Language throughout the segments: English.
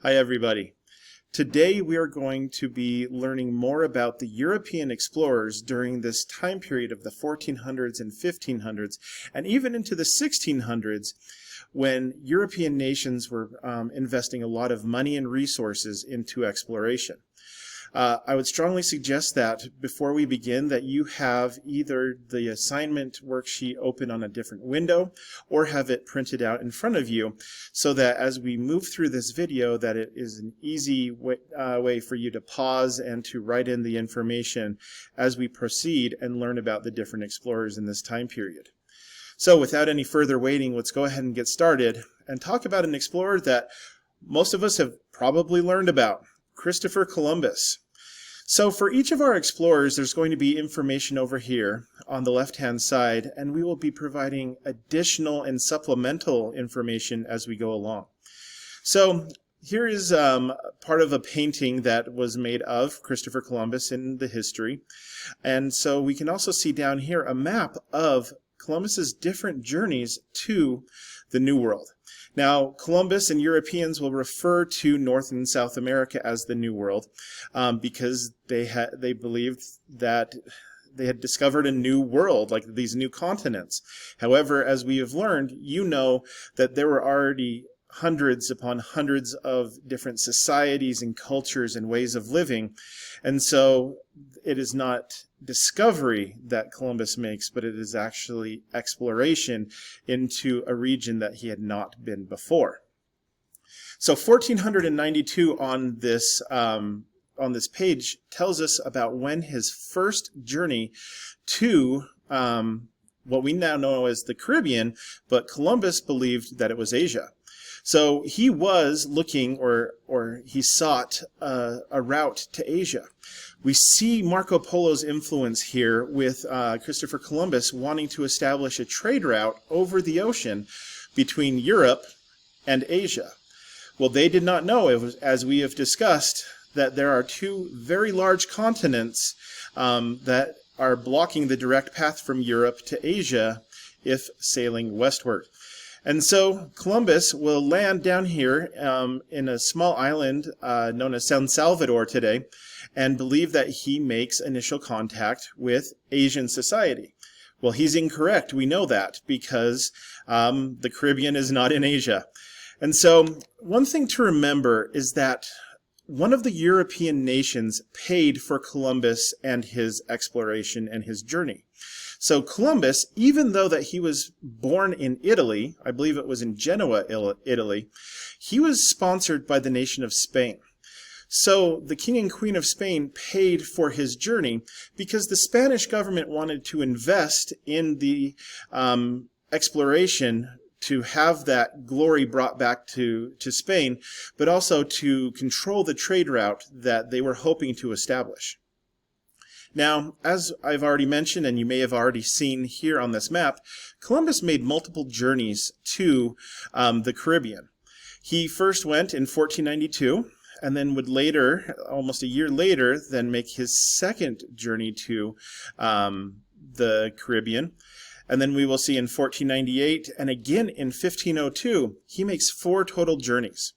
Hi, everybody. Today we are going to be learning more about the European explorers during this time period of the 1400s and 1500s, and even into the 1600s, when European nations were investing a lot of money and resources into exploration. I would strongly suggest that before we begin that you have either the assignment worksheet open on a different window or have it printed out in front of you so that as we move through this video that it is an easy way for you to pause and to write in the information as we proceed and learn about the different explorers in this time period. So without any further waiting, let's go ahead and get started and talk about an explorer that most of us have probably learned about, Christopher Columbus. So for each of our explorers, there's going to be information over here on the left-hand side, and we will be providing additional and supplemental information as we go along. So here is part of a painting that was made of Christopher Columbus in the history. And so we can also see down here a map of Columbus's different journeys to the New World. Now, Columbus and Europeans will refer to North and South America as the New World because they believed that they had discovered a new world, like these new continents. However, as we have learned, you know that there were already hundreds upon hundreds of different societies and cultures and ways of living. And so it is not discovery that Columbus makes, but it is actually exploration into a region that he had not been before. So 1492 on this page tells us about when his first journey to what we now know as the Caribbean, but Columbus believed that it was Asia. So he was looking, or he sought a route to Asia. We see Marco Polo's influence here with Christopher Columbus wanting to establish a trade route over the ocean between Europe and Asia. Well, they did not know, as we have discussed, that there are two very large continents that are blocking the direct path from Europe to Asia if sailing westward. And so Columbus will land down here in a small island known as San Salvador today and believe that he makes initial contact with Asian society. Well, he's incorrect. We know that because the Caribbean is not in Asia. And so one thing to remember is that one of the European nations paid for Columbus and his exploration and his journey. So Columbus, even though that he was born in Italy, I believe it was in Genoa, Italy, he was sponsored by the nation of Spain. So the king and queen of Spain paid for his journey because the Spanish government wanted to invest in the exploration to have that glory brought back to Spain, but also to control the trade route that they were hoping to establish. Now, as I've already mentioned, and you may have already seen here on this map, Columbus made multiple journeys to the Caribbean. He first went in 1492, and then would later, almost a year later, then make his second journey to the Caribbean. And then we will see in 1498, and again in 1502, he makes 4 total journeys.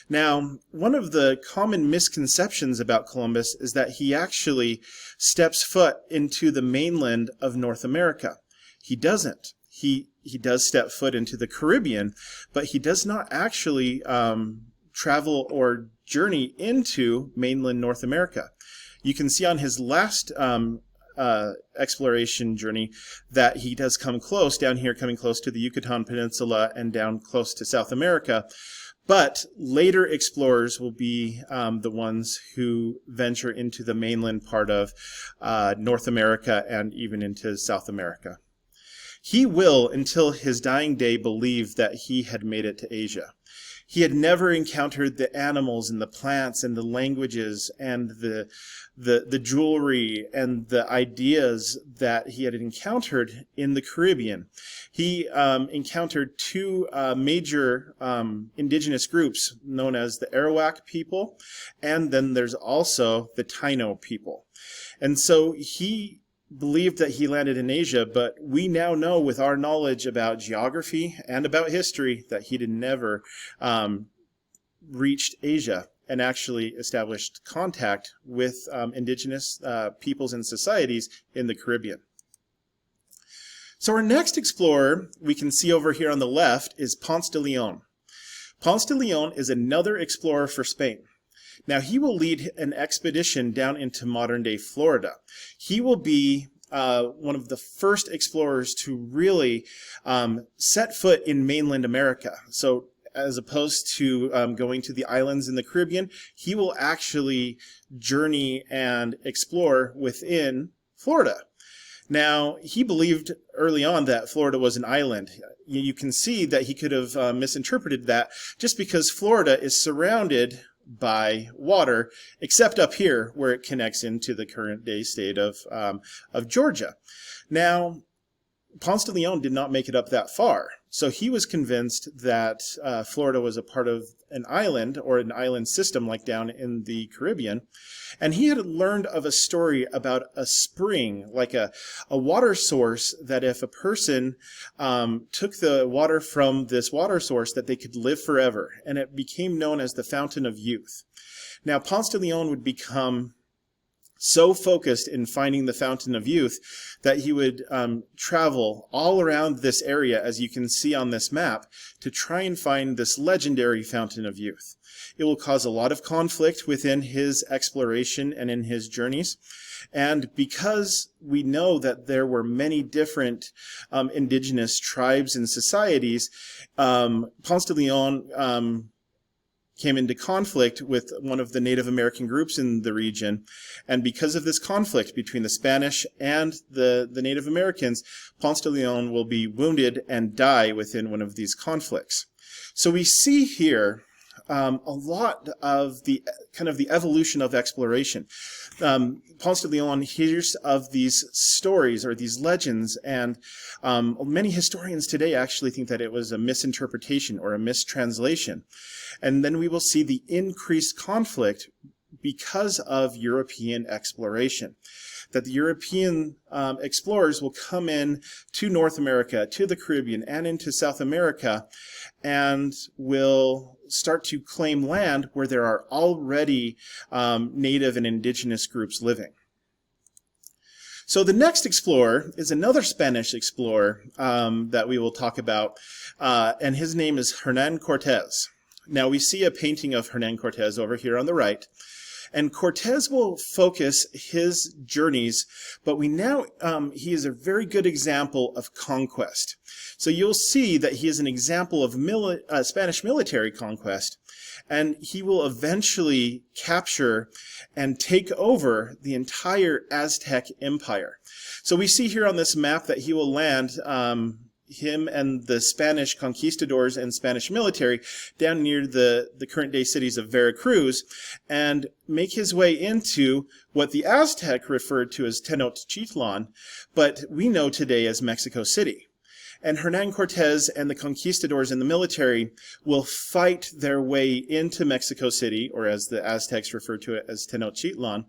Now, one of the common misconceptions about Columbus is that he actually steps foot into the mainland of North America. He doesn't. He does step foot into the Caribbean, but he does not actually travel or journey into mainland North America. You can see on his last exploration journey that he does come close, down here coming close to the Yucatan Peninsula and down close to South America. But later explorers will be the ones who venture into the mainland part of North America and even into South America. He will, until his dying day, believe that he had made it to Asia. He had never encountered the animals and the plants and the languages and the jewelry and the ideas that he had encountered in the Caribbean. He encountered 2 major indigenous groups known as the Arawak people, and then there's also the Taino people. And so he believed that he landed in Asia, but we now know with our knowledge about geography and about history that he did never reached Asia and actually established contact with indigenous peoples and societies in the Caribbean. So our next explorer we can see over here on the left is Ponce de Leon. Ponce de Leon is another explorer for Spain. Now he will lead an expedition down into modern-day Florida. He will be one of the first explorers to really set foot in mainland America. So as opposed to going to the islands in the Caribbean, he will actually journey and explore within Florida. Now, he believed early on that Florida was an island. You can see that he could have misinterpreted that just because Florida is surrounded by water, except up here where it connects into the current day state of Georgia. Now, Ponce de Leon did not make it up that far. So he was convinced that Florida was a part of an island or an island system like down in the Caribbean. And he had learned of a story about a spring, like a water source, that if a person took the water from this water source, that they could live forever. And it became known as the Fountain of Youth. Now, Ponce de Leon would become so focused in finding the Fountain of Youth that he would travel all around this area, as you can see on this map, to try and find this legendary Fountain of Youth. It will cause a lot of conflict within his exploration and in his journeys. And because we know that there were many different indigenous tribes and societies, Ponce de Leon came into conflict with one of the Native American groups in the region. And because of this conflict between the Spanish and the Native Americans, Ponce de Leon will be wounded and die within one of these conflicts. So we see here a lot of the kind of the evolution of exploration. Ponce de Leon hears of these stories or these legends, and many historians today actually think that it was a misinterpretation or a mistranslation. And then we will see the increased conflict because of European exploration. That the European explorers will come in to North America, to the Caribbean, and into South America, and will start to claim land where there are already native and indigenous groups living. So the next explorer is another Spanish explorer that we will talk about, and his name is Hernan Cortés. Now we see a painting of Hernan Cortés over here on the right. And Cortés will focus his journeys, but he is a very good example of conquest. So you'll see that he is an example of Spanish military conquest, and he will eventually capture and take over the entire Aztec Empire. So we see here on this map that he will land him and the Spanish conquistadors and Spanish military down near the current day cities of Veracruz and make his way into what the Aztec referred to as Tenochtitlan, but we know today as Mexico City. And Hernan Cortés and the conquistadors and the military will fight their way into Mexico City, or as the Aztecs referred to it as Tenochtitlan,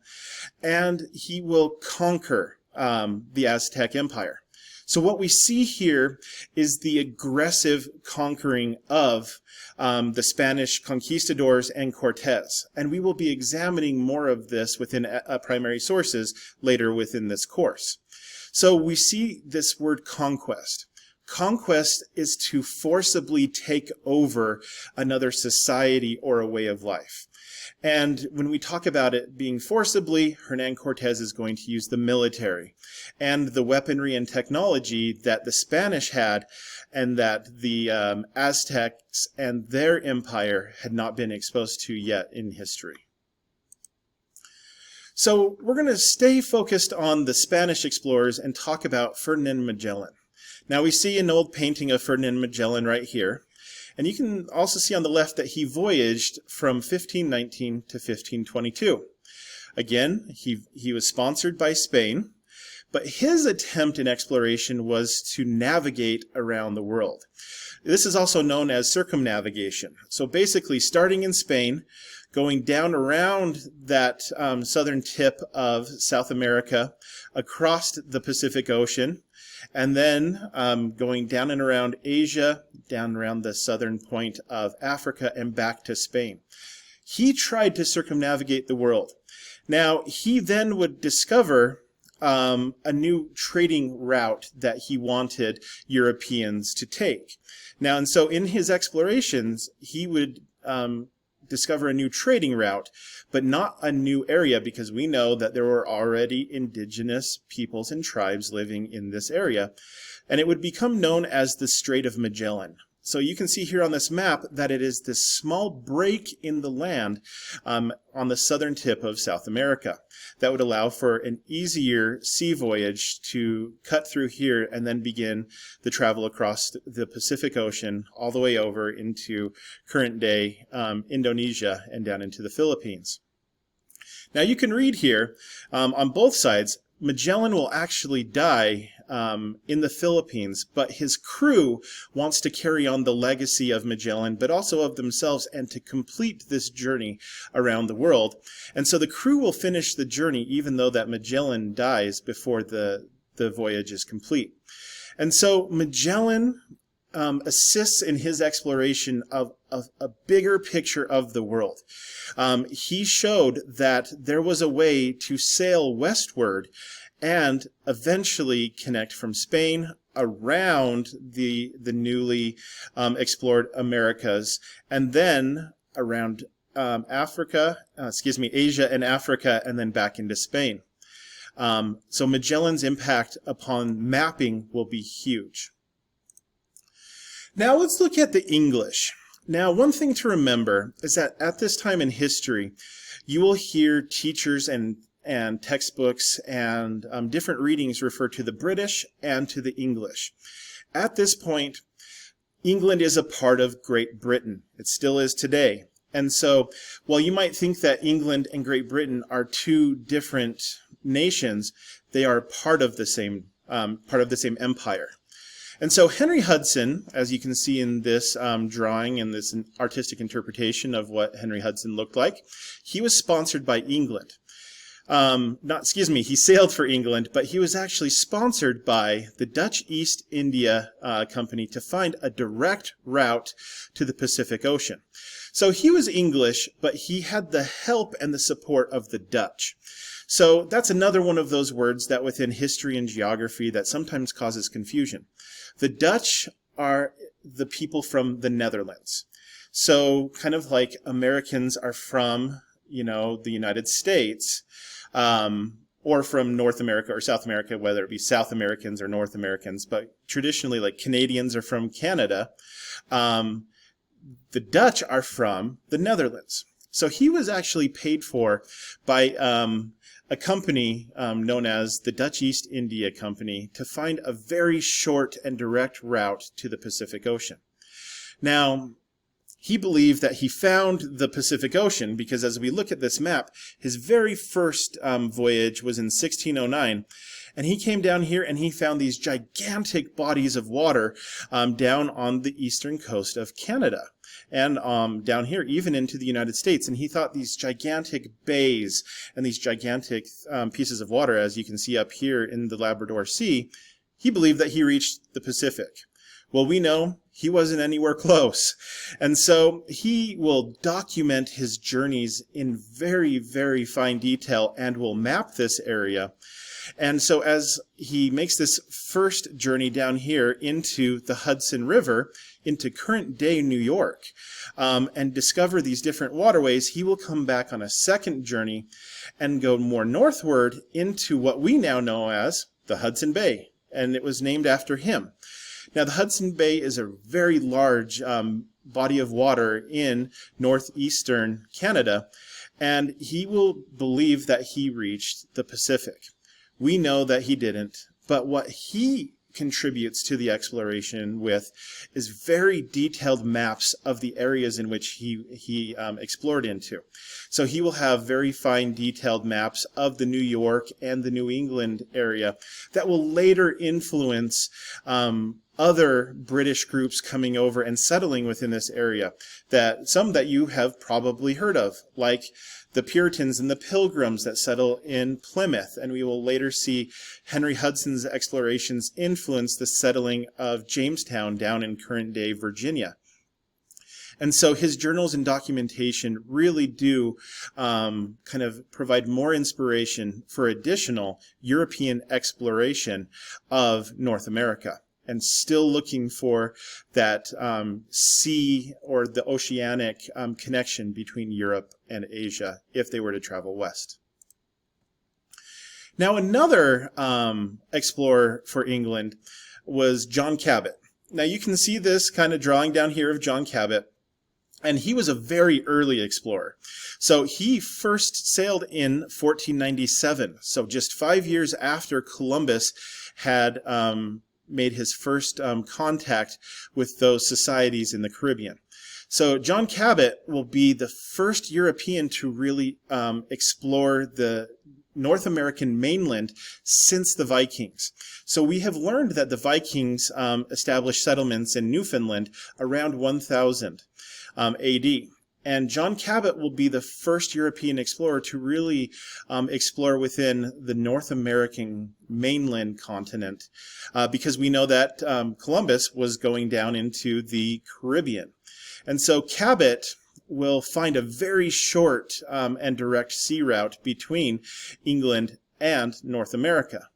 and he will conquer the Aztec Empire. So what we see here is the aggressive conquering of the Spanish conquistadors and Cortés. And we will be examining more of this within primary sources later within this course. So we see this word conquest. Conquest is to forcibly take over another society or a way of life. And when we talk about it being forcibly, Hernan Cortés is going to use the military and the weaponry and technology that the Spanish had and that the Aztecs and their empire had not been exposed to yet in history. So we're going to stay focused on the Spanish explorers and talk about Ferdinand Magellan. Now we see an old painting of Ferdinand Magellan right here. And you can also see on the left that he voyaged from 1519 to 1522. Again, he was sponsored by Spain, but his attempt in exploration was to navigate around the world. This is also known as circumnavigation. So basically starting in Spain, going down around that southern tip of South America, across the Pacific Ocean, and then going down and around Asia, down around the southern point of Africa, and back to Spain. He tried to circumnavigate the world. Now, he then would discover a new trading route that he wanted Europeans to take. Now, and so in his explorations, he would discover a new trading route, but not a new area, because we know that there were already indigenous peoples and tribes living in this area. And it would become known as the Strait of Magellan. So you can see here on this map that it is this small break in the land on the southern tip of South America that would allow for an easier sea voyage to cut through here and then begin the travel across the Pacific Ocean all the way over into current day Indonesia and down into the Philippines. Now you can read here on both sides, Magellan will actually die in the Philippines, but his crew wants to carry on the legacy of Magellan, but also of themselves, and to complete this journey around the world. And so the crew will finish the journey even though that Magellan dies before the voyage is complete. And so Magellan assists in his exploration of a bigger picture of the world. He showed that there was a way to sail westward and eventually connect from Spain around the newly explored Americas, and then around Asia and Africa, and then back into Spain. So Magellan's impact upon mapping will be huge. Now let's look at the English. Now, one thing to remember is that at this time in history, you will hear teachers and textbooks and different readings refer to the British and to the English. At this point, England is a part of Great Britain. It still is today. And so, while you might think that England and Great Britain are two different nations, they are part of the same empire. And so Henry Hudson, as you can see in this drawing and this artistic interpretation of what Henry Hudson looked like, he was sponsored by England. He sailed for England, but he was actually sponsored by the Dutch East India Company to find a direct route to the Pacific Ocean. So he was English, but he had the help and the support of the Dutch. So that's another one of those words that within history and geography that sometimes causes confusion. The Dutch are the people from the Netherlands. So kind of like Americans are from, the United States, or from North America or South America, whether it be South Americans or North Americans, but traditionally like Canadians are from Canada. The Dutch are from the Netherlands. So he was actually paid for by a company known as the Dutch East India Company to find a very short and direct route to the Pacific Ocean. Now, he believed that he found the Pacific Ocean because as we look at this map, his very first voyage was in 1609. And he came down here and he found these gigantic bodies of water down on the eastern coast of Canada. And down here, even into the United States. And he thought these gigantic bays and these gigantic pieces of water, as you can see up here in the Labrador Sea, he believed that he reached the Pacific. Well, we know he wasn't anywhere close. And so he will document his journeys in very, very fine detail and will map this area. And so as he makes this first journey down here into the Hudson River, into current day New York, and discover these different waterways, he will come back on a second journey and go more northward into what we now know as the Hudson Bay. And it was named after him. Now, the Hudson Bay is a very large body of water in northeastern Canada, and he will believe that he reached the Pacific. We know that he didn't, but what he contributes to the exploration with is very detailed maps of the areas in which he explored into. So he will have very fine detailed maps of the New York and the New England area that will later influence other British groups coming over and settling within this area, that some that you have probably heard of, like the Puritans and the Pilgrims that settle in Plymouth, and we will later see Henry Hudson's explorations influence the settling of Jamestown down in current-day Virginia. And so his journals and documentation really do kind of provide more inspiration for additional European exploration of North America, and still looking for that sea or the oceanic connection between Europe and Asia if they were to travel west. Now, another explorer for England was John Cabot. Now, you can see this kind of drawing down here of John Cabot, and he was a very early explorer. So he first sailed in 1497, so just 5 years after Columbus had made his first contact with those societies in the Caribbean. So John Cabot will be the first European to really explore the North American mainland since the Vikings. So we have learned that the Vikings established settlements in Newfoundland around 1000 AD. And John Cabot will be the first European explorer to really explore within the North American mainland continent, because we know that Columbus was going down into the Caribbean. And so Cabot will find a very short and direct sea route between England and North America.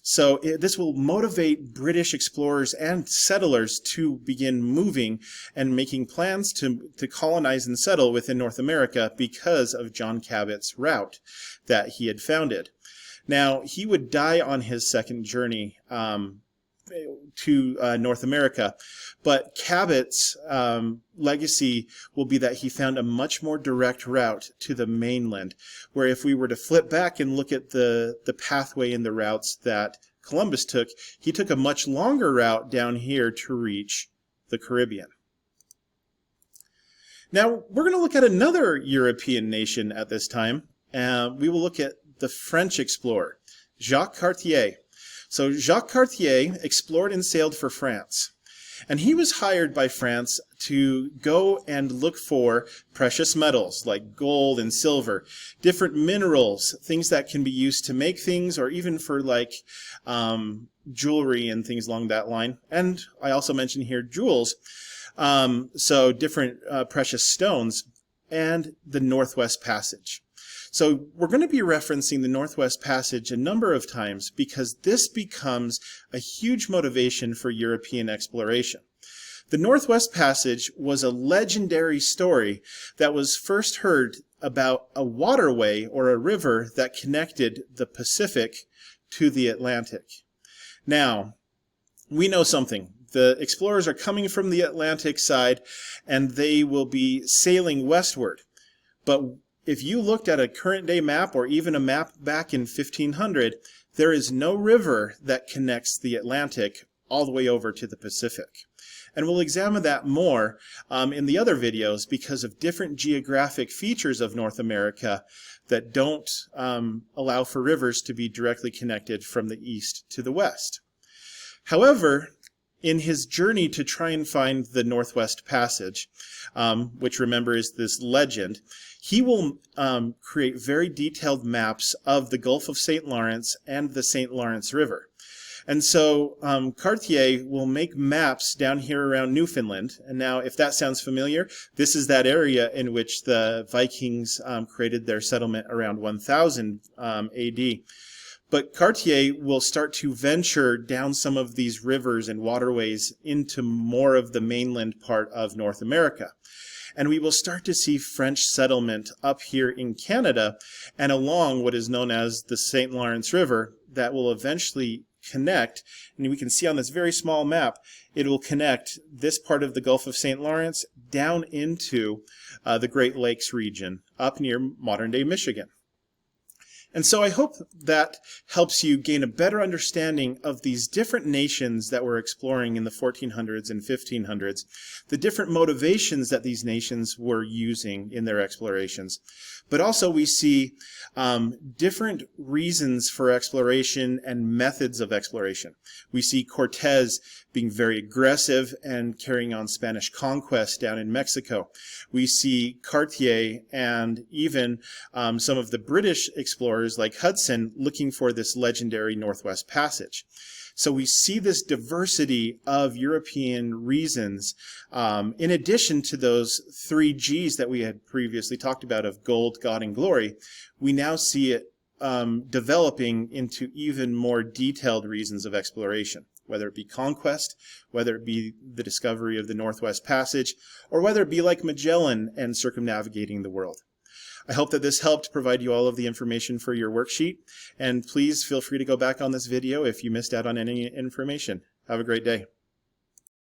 So this will motivate British explorers and settlers to begin moving and making plans to colonize and settle within North America because of John Cabot's route that he had founded. Now, he would die on his second journey to North America, but Cabot's legacy will be that he found a much more direct route to the mainland, where if we were to flip back and look at the pathway and the routes that Columbus took, he took a much longer route down here to reach the Caribbean. Now, we're going to look at another European nation at this time. We will look at the French explorer, Jacques Cartier. So Jacques Cartier explored and sailed for France, and he was hired by France to go and look for precious metals like gold and silver, different minerals, things that can be used to make things, or even for like jewelry and things along that line. And I also mentioned here jewels, so different precious stones, and the Northwest Passage. So we're going to be referencing the Northwest Passage a number of times because this becomes a huge motivation for European exploration. The Northwest Passage was a legendary story that was first heard about a waterway or a river that connected the Pacific to the Atlantic. Now, we know something. The explorers are coming from the Atlantic side and they will be sailing westward. But if you looked at a current day map or even a map back in 1500, there is no river that connects the Atlantic all the way over to the Pacific. And we'll examine that more in the other videos because of different geographic features of North America that don't allow for rivers to be directly connected from the east to the west. However, in his journey to try and find the Northwest Passage, which remember is this legend, he will create very detailed maps of the Gulf of St. Lawrence and the St. Lawrence River. And so Cartier will make maps down here around Newfoundland. And now, if that sounds familiar, this is that area in which the Vikings created their settlement around 1000 AD. But Cartier will start to venture down some of these rivers and waterways into more of the mainland part of North America. And we will start to see French settlement up here in Canada and along what is known as the St. Lawrence River that will eventually connect, and we can see on this very small map, it will connect this part of the Gulf of St. Lawrence down into the Great Lakes region up near modern-day Michigan. And so I hope that helps you gain a better understanding of these different nations that we're exploring in the 1400s and 1500s, the different motivations that these nations were using in their explorations. But also we see different reasons for exploration and methods of exploration. We see Cortez being very aggressive and carrying on Spanish conquest down in Mexico. We see Cartier and even some of the British explorers like Hudson looking for this legendary Northwest Passage. So we see this diversity of European reasons, in addition to those 3 Gs that we had previously talked about of gold, God, and glory. We now see it developing into even more detailed reasons of exploration, whether it be conquest, whether it be the discovery of the Northwest Passage, or whether it be like Magellan and circumnavigating the world. I hope that this helped provide you all of the information for your worksheet, and please feel free to go back on this video if you missed out on any information. Have a great day.